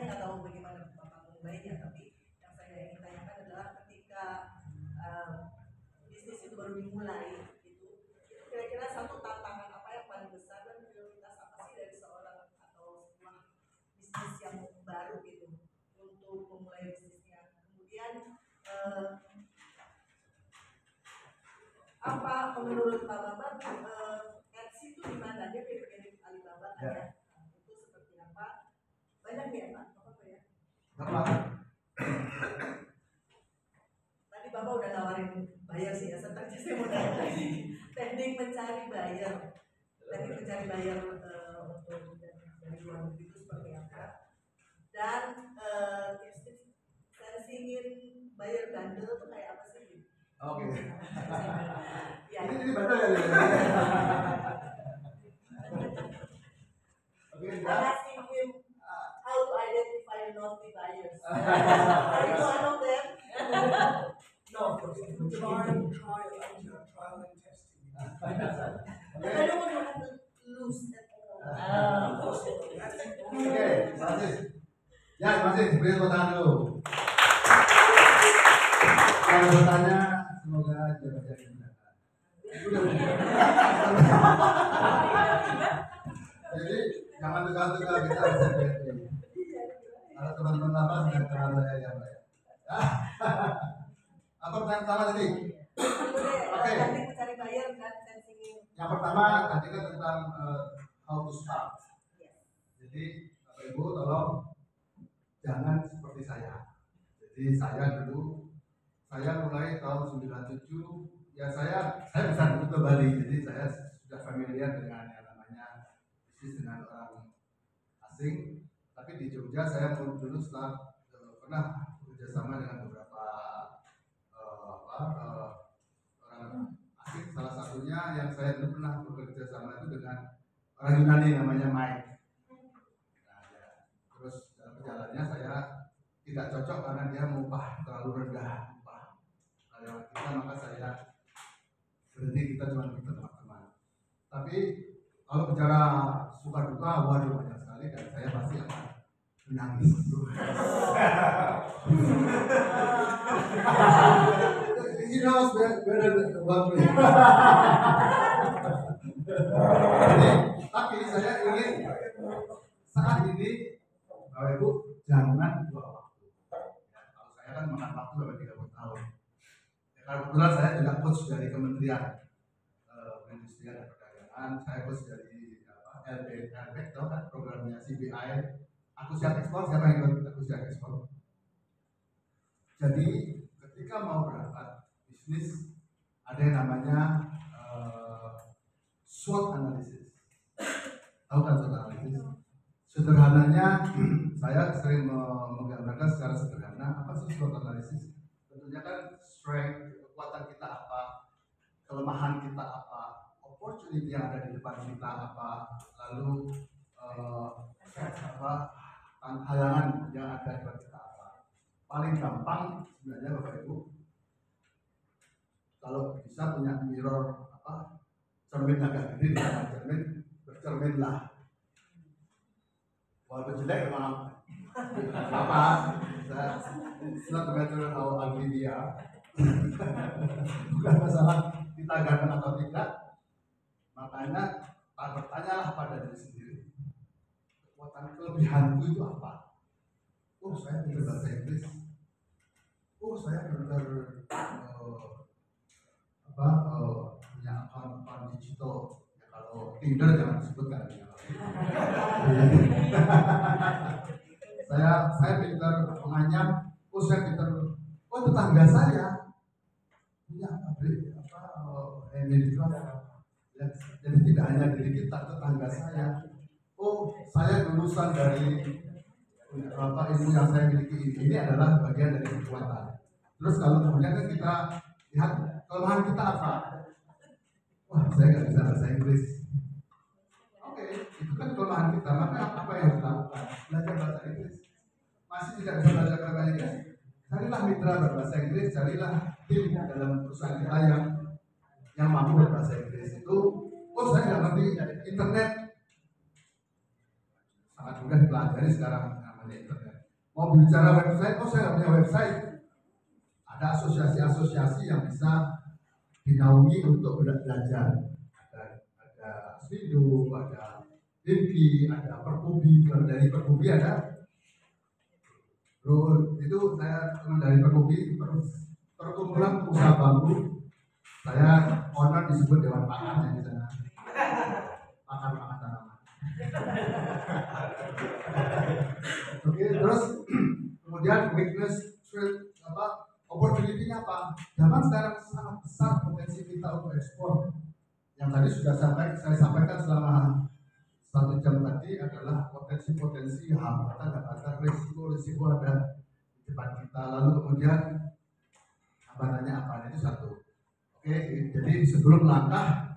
saya nggak tahu bagaimana Bapak menilainya, tapi yang saya ingin tanyakan adalah ketika bisnis itu baru dimulai, kira-kira satu tantangan apa yang paling besar dan prioritas apa sih dari seorang atau sebuah bisnis yang baru gitu untuk memulai bisnisnya. Kemudian apa menurut Pak Bambang Etsy itu di mana? Dia mirip Alibaba kan ya? Itu seperti apa? Banyak ya Pak? Apa ya? Tadi Bapak udah nawarin bayar sih ya, sebenarnya saya mau nanya teknik mencari bayar untuk dari luar negeri itu seperti apa, dan tips-tips sensingin bayar bandel itu kayak apa sih? Oke. Ya. Ini betul ya. I'm asking him how to identify naughty buyers. Are you one of them? No, of course. Trial and testing. But I don't want to have to lose at all. Oke, masih. Ya, masih beri tepuk tangan dulu. Kalau bertanya, semoga jawabannya dimudahkan. Jadi jangan tegang-tegang, kita bisa bete. Kalau teman-teman lama sudah kenal saya ya Pak. Apa pertanyaan pertama tadi? Oke. Mencari bayar dan sensingin. Yang pertama tadi kan tentang how to start. Jadi Bapak Ibu tolong jangan seperti saya. Jadi saya mulai tahun 97 ya saya bisa duduk ke Bali, jadi saya sudah familiar dengan yang namanya bisnis dengan orang asing. Tapi di Jogja saya dulu setelah pernah bekerja sama dengan beberapa orang asing. Salah satunya yang saya dulu pernah bekerja sama itu dengan orang Yunani namanya Mike. Nah, ya. Terus dalam perjalanannya saya tidak cocok karena dia upah terlalu rendah karyawan kita, maka saya berhenti. Kita cuma teman-teman. Tapi kalau bicara suka duka, waduh banyak sekali, dan saya pasti akan menangis. He knows better about me. Tapi saya ingin saat ini Bapak Ibu jangan buang waktu. Ya, kalau saya kan makan waktu sampai 30 tahun. Ya, kebetulan saya juga coach dari Kementerian Perindustrian dan Perdagangan. Saya coach dari LPEC, tahu kan programnya CBI. Aku siap ekspor, siapa yang ikut aku siap ekspor? Jadi ketika mau berangkat bisnis ada yang namanya SWOT analysis. Tahu kan SWOT analysis? Sederhananya saya sering menggambarkan secara sederhana apa sih SWOT analysis? Tentunya kan strength, kekuatan kita apa, kelemahan kita apa, opportunity yang ada di depan kita apa, lalu halangan yang ada di depan kita apa. Paling gampang sebenarnya Bapak Ibu, kalau bisa punya mirror cermin agak gede di dalam cermin, bercerminlah. Walaupun jelek memang apa, it's not a matter how ugly they are. Bukan masalah kita ganteng atau tidak. Makanya bertanyalah pada diri sendiri, kekuatan kelebihanku itu apa? Oh, saya pintar bahasa Inggris. Oh, saya pintar punya akun digital. Ya, kalau Tinder jangan disebutkan. Ya. saya pintar menganyam. Oh, saya pintar. Oh, tetangga saya punya pabrik ini dijual. Ya, jadi tidak hanya diri kita, tetangga saya. Oh, saya lulusan dari ilmu yang saya miliki ini adalah bagian dari kekuatan. Terus kalau kemudian kan kita lihat kelemahan kita apa? Wah, saya nggak bisa bahasa Inggris. Oke, itu kan kelemahan kita. Maka apa yang harus dilakukan? Belajar bahasa Inggris. Masih tidak bisa belajar bahasa Inggris? Carilah mitra berbahasa Inggris, carilah tim dalam perusahaan kita yang mampu berbahasa Inggris. Itu, oh saya nggak ngerti internet. Sangat mudah dipelajari sekarang namanya internet. Mau bicara website, oh saya nggak punya website. Ada asosiasi-asosiasi yang bisa dinaungi untuk belajar. Ada Aswindo, ada Himki, ada Perkubi. Kalau dari Perkubi ada, itu saya teman dari Perkubi, perkumpulan pengusaha bambu. Saya owner disebut Dewan Pakar yang di sana. Pakar tanaman. Oke, terus kemudian weakness, strength, opportunity-nya apa? Zaman sekarang sangat besar potensi kita untuk ekspor. Yang tadi sudah saya sampaikan selama 1 jam tadi adalah potensi-potensi hambatan, risiko ada di depan kita. Lalu kemudian hambatannya apa? Itu satu. Oke, jadi sebelum langkah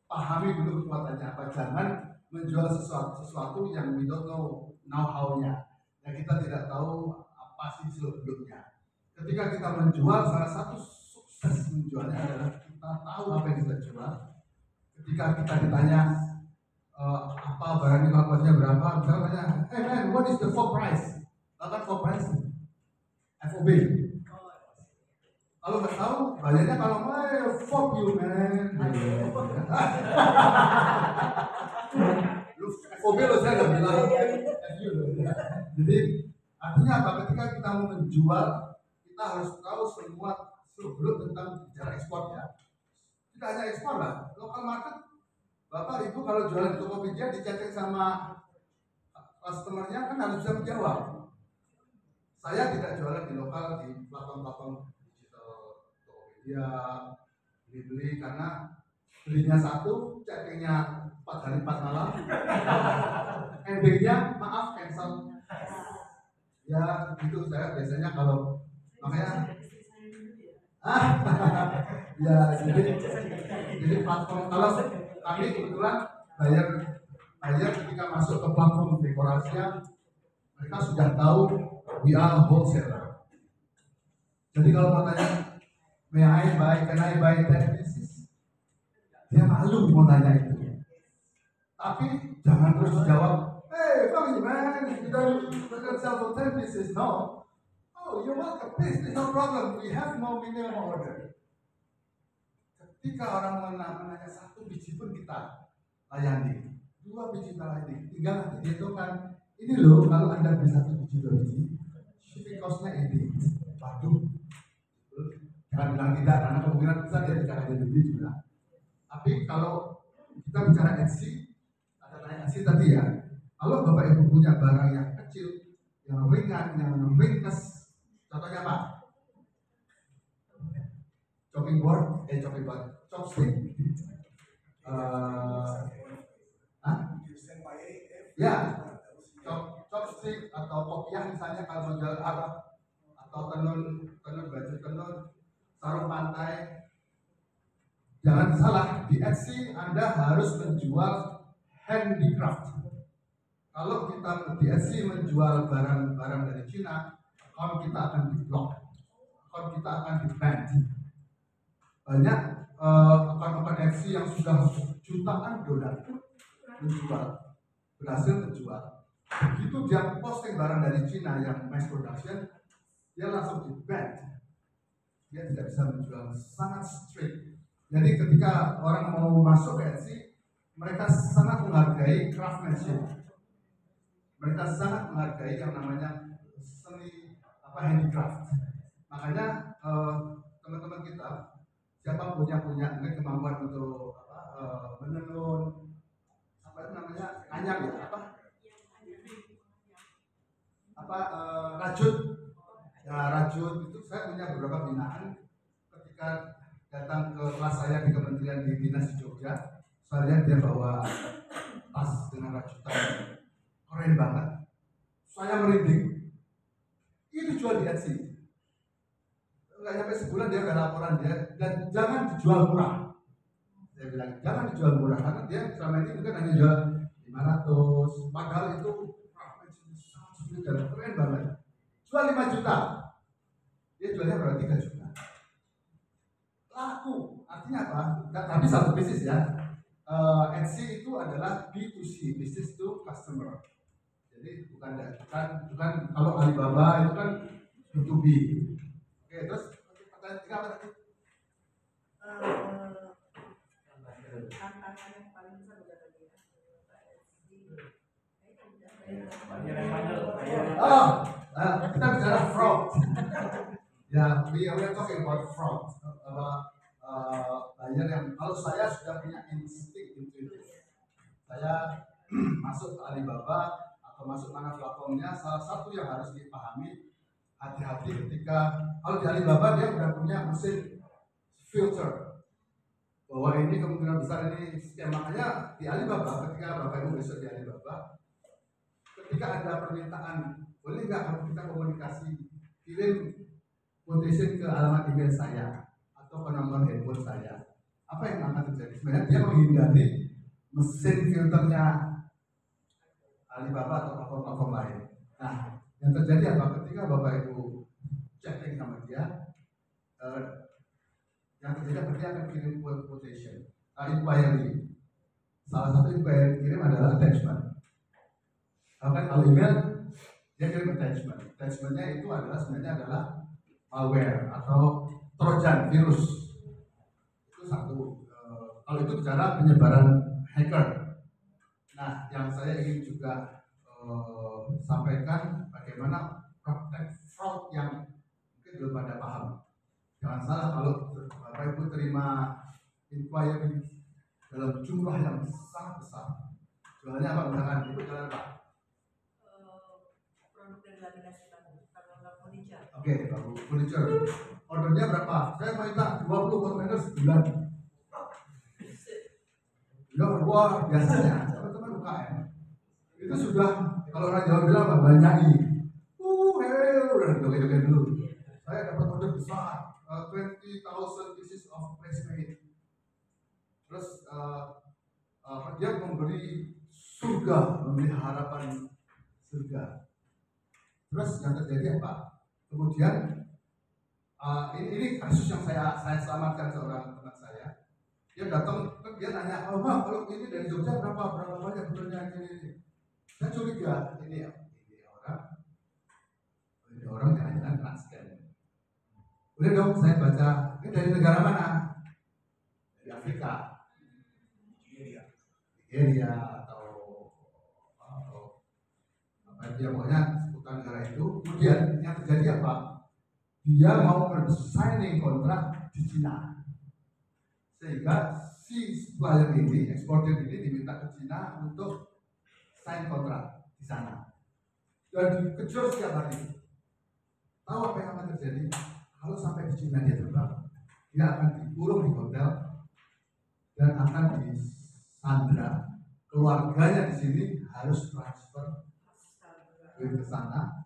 pahami dulu kekuatannya apa. Jangan menjual sesuatu yang we don't know how-nya. Yang kita tidak tahu apa sih seluk-beluknya. Ketika kita menjual, salah satu sukses menjualnya adalah kita tahu apa yang kita jual. Ketika kita ditanya apa barang ini kalkulasinya berapa, misalnya, hey man, what is the FOB price? Bahkan FOB price, FOB. Kalau nggak tahu, bayarnya kalau fuck you man. Lu FOB lo saya nggak bilang FU lo. Jadi artinya apa? Ketika kita mau menjual, kita harus tahu semua seluk-beluk tentang bicara ekspor ya. Tidak hanya ekspor lah, lokal market. Bapak Ibu kalau jualan di Tokopedia dicek sama customernya kan harus bisa menjawab. Saya tidak jualan di lokal di platform-platform digital Tokopedia, beli karena belinya 1, checkingnya 4 hari 4 malam, endingnya maaf cancel. Ya itu saya biasanya kalau makanya ya jadi platform kalau kami kebetulan bayar ketika masuk ke platform dekorasinya mereka sudah tahu we are wholesaler. Jadi kalau mau tanya can I buy 10 pieces? Dia malu mau tanya itu. Tapi jangan terus dijawab, hey man, you don't sell for 10 pieces, no. Oh, you're welcome, please, there's no problem, we have no minimum order. Ketika orang menanya 1 biji pun kita layani, 2 biji kita layani, tinggal nanti dihitungkan. Ini loh, kalau Anda beli 1 biji, 2 biji, shipping cost-nya ini. Waduh, jangan bilang tidak, karena kemungkinan besar dia tidak ada lebih juga. Tapi kalau kita bicara Etsy, ada tanya Etsy tadi ya, kalau Bapak Ibu punya barang yang kecil, yang ringan, yang ringkas, contohnya apa? Chopstick. Ya, chopstick atau kopiah misalnya kalau menjual Arab atau tenun baju tenun, sarung pantai. Jangan salah, di Etsy Anda harus menjual handicraft. Kalau kita di Etsy menjual barang-barang dari Cina, account kita akan di-block, account kita akan di-ban. Banyak akun-akun Etsy yang sudah jutaan dolar berhasil menjual. Begitu dia posting barang dari Cina yang mass production, dia langsung di-ban. Dia tidak bisa menjual, sangat strict. Jadi ketika orang mau masuk ke Etsy, mereka sangat menghargai craftsmanship. Mereka sangat menghargai yang namanya seni handicraft. Makanya teman-teman kita siapa punya kemampuan untuk menenun apa itu namanya anyam ya rajut itu saya punya beberapa binaan. Ketika datang ke kelas saya di kementerian di dinas di Jogja, saya lihat dia bawa tas dengan rajutan keren banget, saya merinding. Itu jual di Etsy. Nggak sampai sebulan dia udah laporan dia, dan jangan dijual murah. Saya bilang jangan dijual murah karena dia selama ini mungkin hanya jual 500, padahal itu keren banget. Jual 5 juta, dia jualnya berarti 3 juta. Laku, artinya apa? Tapi satu bisnis ya. Etsy itu adalah B2C, business to customer. Jadi bukan kalau Alibaba itu kan B2B. Oke, terus pertanyaan ketiga apa tadi? Tantangan yang paling besar udah tadi ya. Kita bicara fraud. Ya, we are talking about fraud, about bayar yang kalau saya sudah punya insting itu, saya masuk ke Alibaba atau masuk mana platformnya, salah satu yang harus dipahami, hati-hati ketika kalau di Alibaba dia sudah punya mesin filter bahwa ini kemungkinan besar ini scam. Makanya di Alibaba, ketika Bapak Ibu besok di Alibaba, ketika ada permintaan, boleh nggak kalau kita komunikasi, kirim quotation ke alamat email saya atau ke nomor handphone saya, apa yang akan terjadi? Sebenarnya dia menghindari mesin filternya Alibaba atau platform-platform lain. Nah, yang terjadi apa? Ketika Bapak Ibu chatting sama dia, yang terjadi dia akan kirim quotation, inquiry. Salah satu inquiry kirim adalah attachment. Kalau email dia kirim attachment. Attachmentnya itu sebenarnya adalah malware atau trojan virus. Itu satu. Kalau itu bicara penyebaran hacker. Nah, yang saya ingin juga sampaikan bagaimana praktek fraud yang mungkin belum pada paham. Jangan salah kalau Bapak Ibu terima inquiry dalam jumlah yang sangat besar. Jualannya apa misalkan? Itu jualan apa? Produk dari laminasi tamu, kalau furniture. Oke, furniture. Ordernya berapa? Saya minta 20 kontainer sebulan. Ya, wah biasanya teman-teman UKM itu sudah, kalau orang Jawa bilang apa? Banyaki. Udah joget-joget dulu. Saya dapat order besar, 20,000 pieces of placemate. Terus dia memberi surga, memberi harapan surga. Terus yang terjadi apa? Kemudian ini kasus yang saya selamatkan seorang teman saya. Dia datang, dia nanya, oh bang, kalau ini dari Jogja berapa banyak benernya ini. Saya curiga, ini orang jangan-jangan transgen. Udah dong, saya baca, ini dari negara mana? Dari Afrika, Nigeria atau apa dia pokoknya seputar negara itu. Kemudian yang terjadi apa? Dia mau signing kontrak di Cina. Sehingga si supplier ini, eksportir ini diminta ke Cina untuk sign kontrak di sana. Dan dikejar setiap hari. Tahu apa yang akan terjadi? Kalau sampai di Cina dia terbang, dia akan dikurung di hotel dan akan disandra. Keluarganya di sini harus transfer ke sana.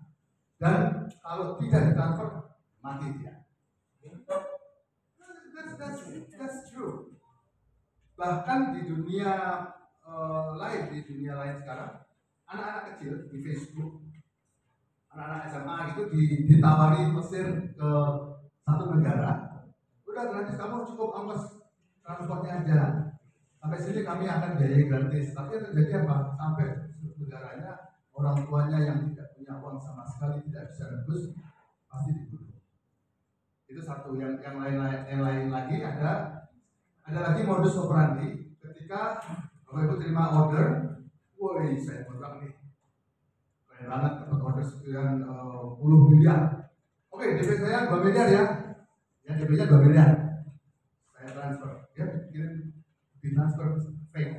Dan kalau tidak ditransfer, mati dia. That's true. Bahkan di dunia lain sekarang, anak-anak kecil di Facebook, anak-anak SMA itu ditawari Mesir ke satu negara, udah gratis, kamu cukup ongkos transportnya aja. Sampai sini kami akan biayai gratis. Tapi yang terjadi apa? Sampai negaranya, orang tuanya yang tidak punya uang sama sekali, tidak bisa nebus, pasti dibunuh. Itu satu. Yang lain lagi ada lagi modus operandi ketika Bapak Ibu terima order, woi saya kontrak nih, keren banget dapat order sekian puluh miliar. Oke, DP saya 2 miliar ya, DP-nya 2 miliar, saya transfer, dia kirim di transfer fake,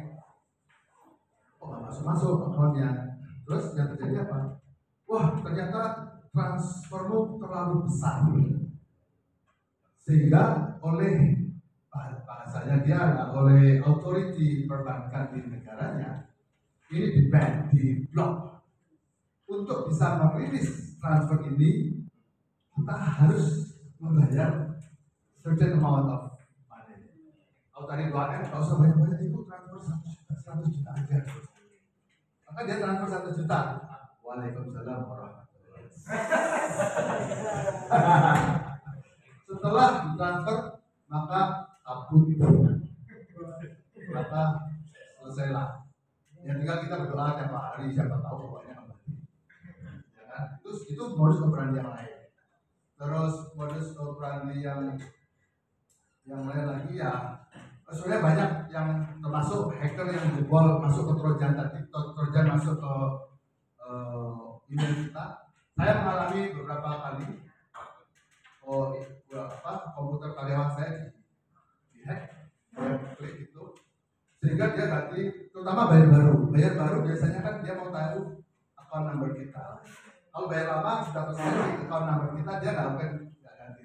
nggak masuk akunnya. Terus yang terjadi apa? Wah ternyata transfermu terlalu besar, sehingga oleh bahasanya dia oleh authority perbankan di negaranya ini di-ban, di-block. Untuk bisa merilis transfer ini kita harus membayar certain amount of money. Kalau tadi 2M, kalau usah banyak-banyak, itu transfer 100 juta aja. Maka dia transfer 1 juta. Waalaikumsalam warahmatullahi wabarakatuh. Setelah ditransfer, maka kabut, maka selesailah. Ya tinggal kita berdoa tiap hari, siapa tahu pokoknya kembali. modus operandi yang lain. Terus modus operandi yang lain lagi ya, sebenarnya banyak yang termasuk hacker yang jebol masuk ke Trojan tadi, Trojan masuk ke email kita. Saya mengalami beberapa kali komputer karyawan saya dihack, klik itu, sehingga dia ganti, terutama bayar baru biasanya kan dia mau tahu account number kita. Kalau bayar lama sudah selesai account number kita, dia nggak ganti.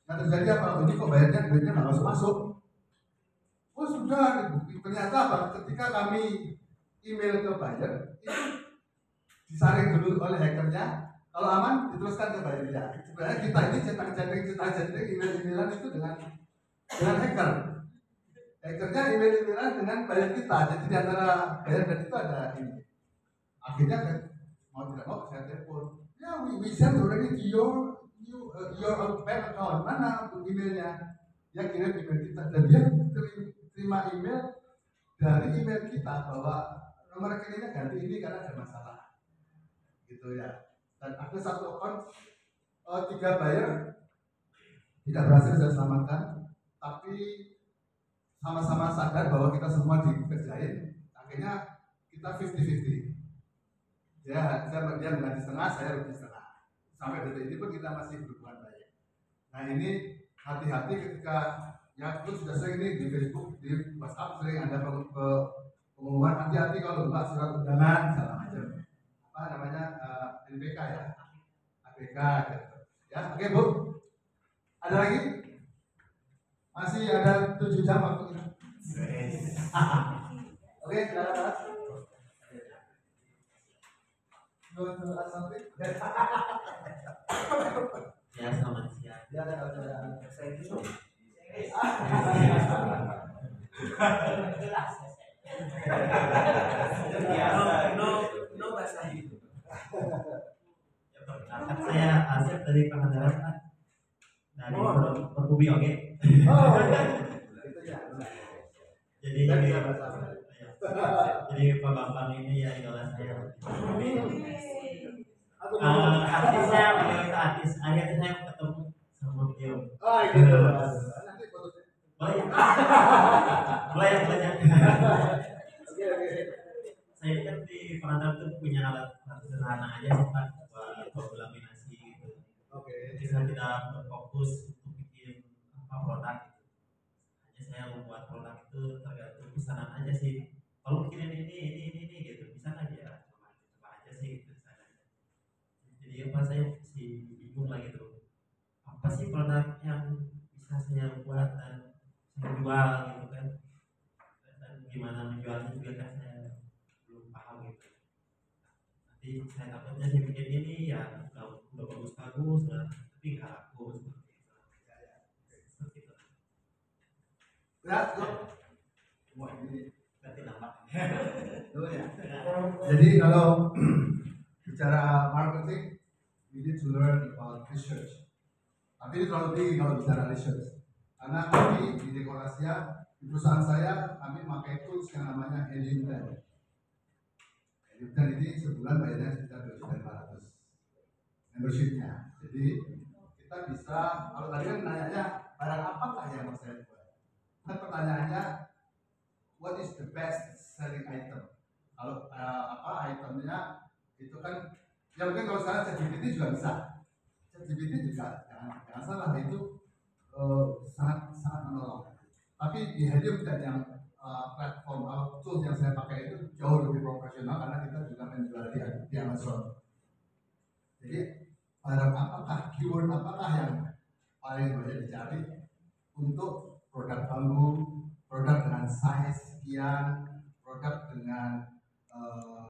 Nah terjadi apa? Ini kok bayarnya duitnya nggak masuk. Oh sudah, ternyata apa? Ketika kami email ke buyer, itu disaring dulu oleh hackernya. Kalau aman, diteruskan ke buyernya. Sebenarnya kita ini cetak-cetak email-emailan itu dengan hacker. Hackernya email-emailan dengan buyer kita. Jadi di antara buyer dan itu ada ini. Akhirnya kan mau tidak mau saya telepon. Ya, we send already to your bank account. Mana emailnya? Dia kirim email kita dan dia terima email dari email kita bahwa nomor rekeningnya ganti ini karena ada masalah. Gitu ya. Dan ada satu account 3 buyer tidak berhasil saya selamatkan, tapi sama-sama sadar bahwa kita semua dikerjain. Akhirnya kita 50-50. Dia mengganti setengah, saya rugi setengah. Sampai detik ini pun kita masih berhubungan baik. Nah ini hati-hati ketika ya itu sudah sering nih di Facebook, di WhatsApp sering ada pengumuman hati-hati kalau buka surat undangan segala macam. Apa namanya NPK ya, APK gitu. Ya, oke Bu. Ada lagi? Masih ada 7 jam waktu kita. Oke, silakan Mas. Ya, selamat siang. Ya, ada Saya itu. No bahasa itu. Perkenalkan saya Asep dari Pangandaran Pak. Dari Perkubi oke. Oh, itu ya. Jadi Pak Bambang ini ya idola saya. Artisnya beliau itu artis. Akhirnya saya ketemu sama beliau. Oh, gitu. Nanti fotonya. Boleh banyak. Oke. Saya kan di Pangandaran tuh punya alat sederhana aja sih Pak buat laminasi gitu. Oke. Jadi saya tidak berfokus untuk bikin produk gitu. Hanya saya membuat produk itu tergantung pesanan aja sih. Kalau bikin ini gitu bisa aja ya, coba aja sih gitu pesanannya. Jadi apa saya masih bingung lah gitu. Apa sih produk yang bisa saya buat dan saya jual gitu kan? Dan gimana menjualnya juga kan saya belum paham gitu. Nanti saya takutnya saya bikin ini ya udah bagus lah, tapi nggak laku seperti itu. Seperti itu. Ya, Wah, ini Berarti nampak. dulu ya. Jadi kalau bicara marketing, we need to learn about research. Tapi ini terlalu tinggi kalau bicara research. Karena kami di Dekorasia, di perusahaan saya, kami pakai tools yang namanya Helium 10. Helium 10 ini sebulan bayarnya sekitar 2.500.000 membershipnya. Jadi kita bisa, kalau tadi kan nanya barang apakah yang mau saya buat? Nah pertanyaannya, what is the best selling item? Kalau itemnya itu kan, ya mungkin kalau sekarang ChatGPT juga bisa. ChatGPT juga jangan salah itu sangat menolong. Tapi di Helium dan yang platform tools yang saya pakai itu jauh lebih profesional karena kita juga menjual di Amazon. Jadi barang apakah, keyword apakah yang paling banyak dicari untuk produk bambu, produk dengan size sekian, produk dengan